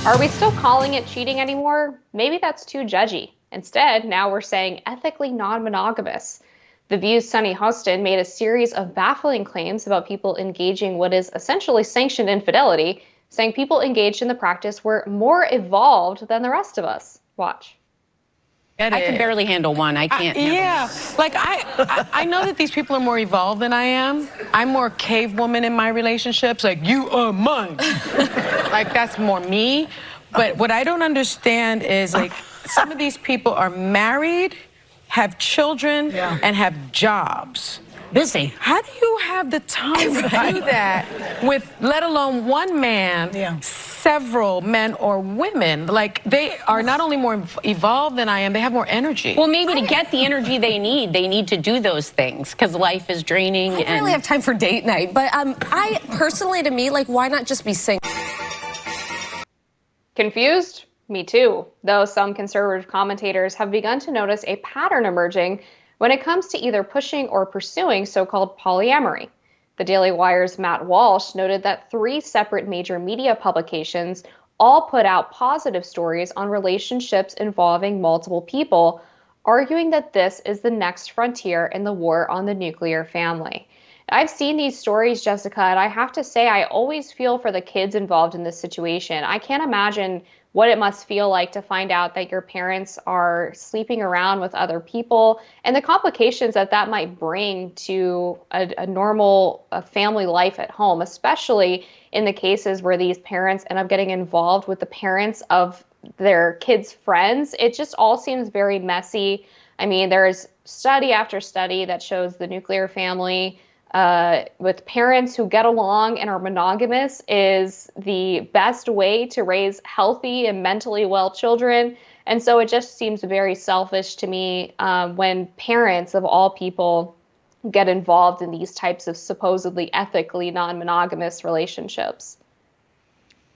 Are we still calling it cheating anymore? Maybe that's too judgy. Instead, now we're saying ethically non-monogamous. The View's Sunny Hostin made a series of baffling claims about people engaging what is essentially sanctioned infidelity, saying people engaged in the practice were more evolved than the rest of us. Watch. I can barely handle one. I can't handle like I know that these people are more evolved than I am. I'm more cave woman in my relationships. Like, you are mine. Like, that's more me. But what I don't understand is, like, some of these people are married, have children, and have jobs. busy. How do you have the time to do that with, let alone one man, several men or women? Like, they are not only more evolved than I am, they have more energy. Well, maybe to get the energy they need to do those things because life is draining. I don't really have time for date night, but I personally, to me, like, why not just be single? Confused? Me too, though some conservative commentators have begun to notice a pattern emerging when it comes to either pushing or pursuing so-called polyamory. The Daily Wire's Matt Walsh noted that 3 separate major media publications all put out positive stories on relationships involving multiple people, arguing that this is the next frontier in the war on the nuclear family. I've seen these stories, Jessica, and I have to say I always feel for the kids involved in this situation. I can't imagine what it must feel like to find out that your parents are sleeping around with other people and the complications that that might bring to a normal family life at home, especially in the cases where these parents end up getting involved with the parents of their kids' friends. It just all seems very messy. I mean, there's study after study that shows the nuclear family with parents who get along and are monogamous is the best way to raise healthy and mentally well children. And so it just seems very selfish to me when parents of all people get involved in these types of supposedly ethically non-monogamous relationships.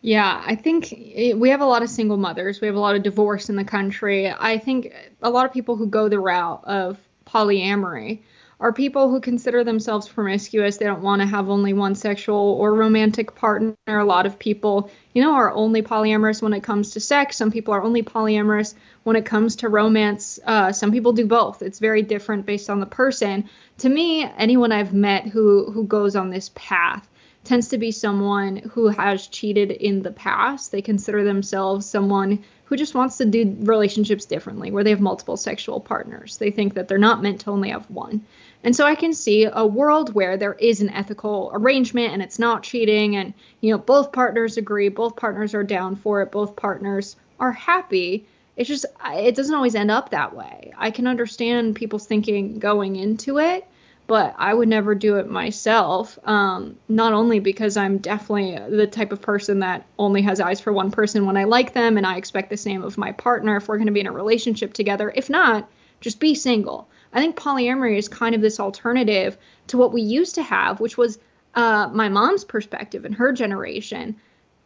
Yeah, I think we have a lot of single mothers. We have a lot of divorce in the country. I think a lot of people who go the route of polyamory are people who consider themselves promiscuous. They don't want to have only one sexual or romantic partner. A lot of people, are only polyamorous when it comes to sex. Some people are only polyamorous when it comes to romance. Some people do both. It's very different based on the person. To me, anyone I've met who goes on this path tends to be someone who has cheated in the past. They consider themselves someone who just wants to do relationships differently, where they have multiple sexual partners. They think that they're not meant to only have one. And so I can see a world where there is an ethical arrangement and it's not cheating and, both partners agree, both partners are down for it, both partners are happy. It's just, it doesn't always end up that way. I can understand people's thinking going into it, but I would never do it myself, not only because I'm definitely the type of person that only has eyes for one person when I like them, and I expect the same of my partner if we're going to be in a relationship together. If not, just be single. I think polyamory is kind of this alternative to what we used to have, which was my mom's perspective and her generation.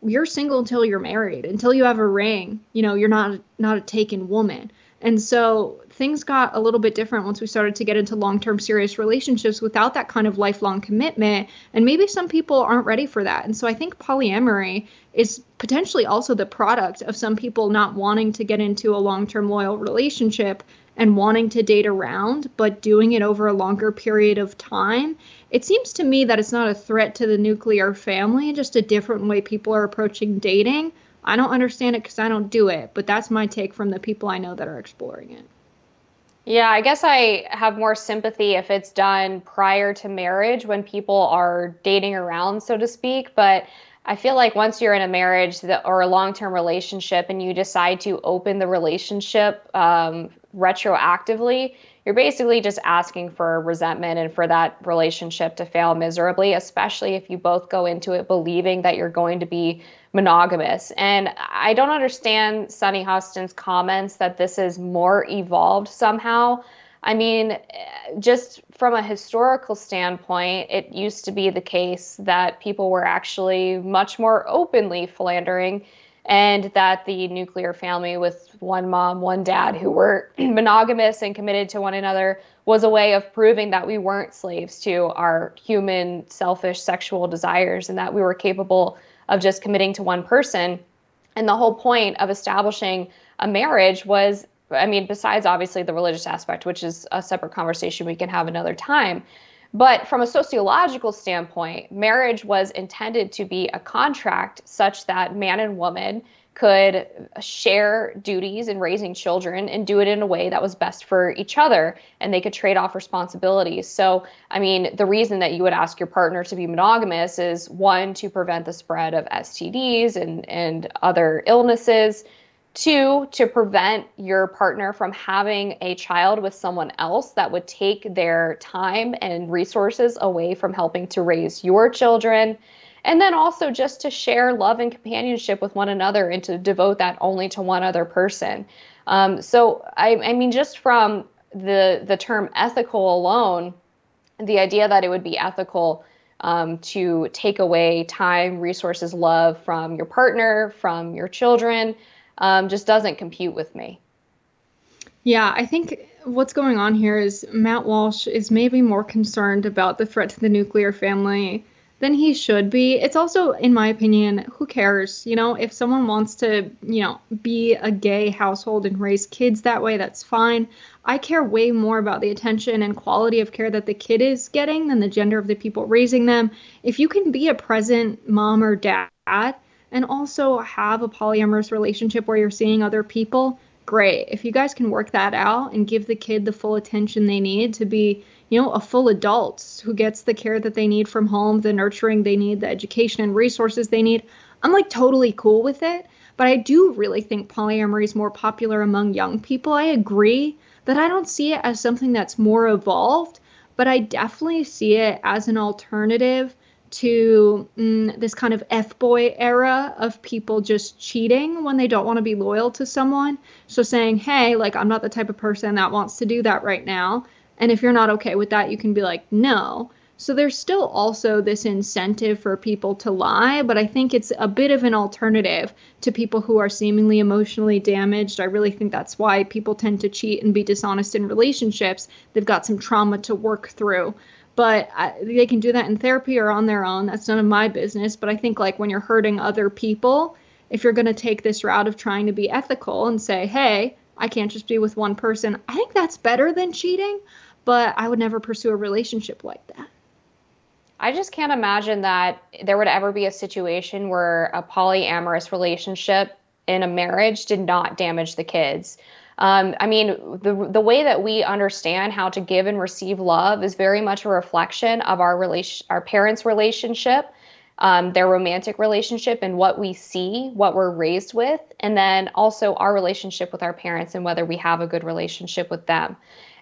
You're single until you're married, until you have a ring. You're not a taken woman. And so things got a little bit different once we started to get into long-term serious relationships without that kind of lifelong commitment. And maybe some people aren't ready for that. And so I think polyamory is potentially also the product of some people not wanting to get into a long-term loyal relationship and wanting to date around, but doing it over a longer period of time. It seems to me that it's not a threat to the nuclear family, just a different way people are approaching dating. I don't understand it because I don't do it, but that's my take from the people I know that are exploring it. Yeah, I guess I have more sympathy if it's done prior to marriage when people are dating around, so to speak. But I feel like once you're in a marriage or a long-term relationship and you decide to open the relationship retroactively, you're basically just asking for resentment and for that relationship to fail miserably, especially if you both go into it believing that you're going to be monogamous. And I don't understand Sunny Hostin's comments that this is more evolved somehow. I mean, just from a historical standpoint, it used to be the case that people were actually much more openly philandering, and that the nuclear family with one mom, one dad who were monogamous and committed to one another was a way of proving that we weren't slaves to our human, selfish sexual desires and that we were capable of just committing to one person. And the whole point of establishing a marriage was, I mean, besides obviously the religious aspect, which is a separate conversation we can have another time, but from a sociological standpoint, marriage was intended to be a contract such that man and woman could share duties in raising children and do it in a way that was best for each other, and they could trade off responsibilities. So, I mean, the reason that you would ask your partner to be monogamous is, one, to prevent the spread of STDs and other illnesses. Two, to prevent your partner from having a child with someone else that would take their time and resources away from helping to raise your children. And then also just to share love and companionship with one another and to devote that only to one other person. So I mean, just from the term ethical alone, the idea that it would be ethical to take away time, resources, love from your partner, from your children, just doesn't compute with me. Yeah, I think what's going on here is Matt Walsh is maybe more concerned about the threat to the nuclear family than he should be. It's also, in my opinion, who cares? You know, if someone wants to, be a gay household and raise kids that way, that's fine. I care way more about the attention and quality of care that the kid is getting than the gender of the people raising them. If you can be a present mom or dad and also have a polyamorous relationship where you're seeing other people, great. If you guys can work that out and give the kid the full attention they need to be, a full adult who gets the care that they need from home, the nurturing they need, the education and resources they need, I'm like totally cool with it. But I do really think polyamory is more popular among young people. I agree that I don't see it as something that's more evolved, but I definitely see it as an alternative to this kind of F-boy era of people just cheating when they don't want to be loyal to someone. So saying, hey, like, I'm not the type of person that wants to do that right now. And if you're not okay with that, you can be like, no. So there's still also this incentive for people to lie, but I think it's a bit of an alternative to people who are seemingly emotionally damaged. I really think that's why people tend to cheat and be dishonest in relationships. They've got some trauma to work through. But they can do that in therapy or on their own. That's none of my business. But I think like when you're hurting other people, if you're going to take this route of trying to be ethical and say, hey, I can't just be with one person, I think that's better than cheating. But I would never pursue a relationship like that. I just can't imagine that there would ever be a situation where a polyamorous relationship in a marriage did not damage the kids. I mean, the way that we understand how to give and receive love is very much a reflection of our parents' relationship, their romantic relationship, and what we see, what we're raised with, and then also our relationship with our parents and whether we have a good relationship with them.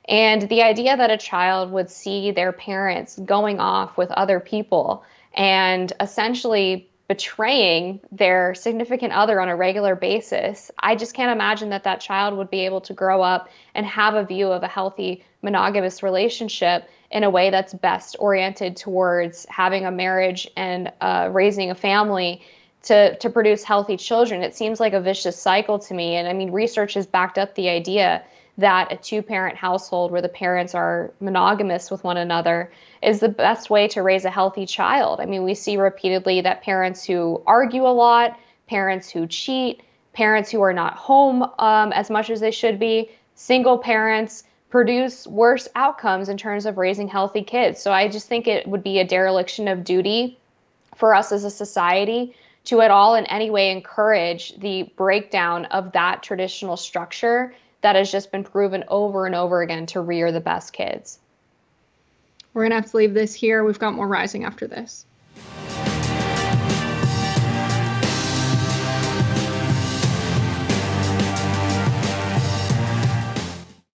And the idea that a child would see their parents going off with other people and essentially betraying their significant other on a regular basis, I just can't imagine that that child would be able to grow up and have a view of a healthy monogamous relationship in a way that's best oriented towards having a marriage and raising a family to produce healthy children. It seems like a vicious cycle to me. And I mean, research has backed up the idea that a two-parent household where the parents are monogamous with one another is the best way to raise a healthy child. I mean, we see repeatedly that parents who argue a lot, parents who cheat, parents who are not home as much as they should be, single parents produce worse outcomes in terms of raising healthy kids. So I just think it would be a dereliction of duty for us as a society to at all in any way encourage the breakdown of that traditional structure that has just been proven over and over again to rear the best kids. We're going to have to leave this here. We've got more rising after this.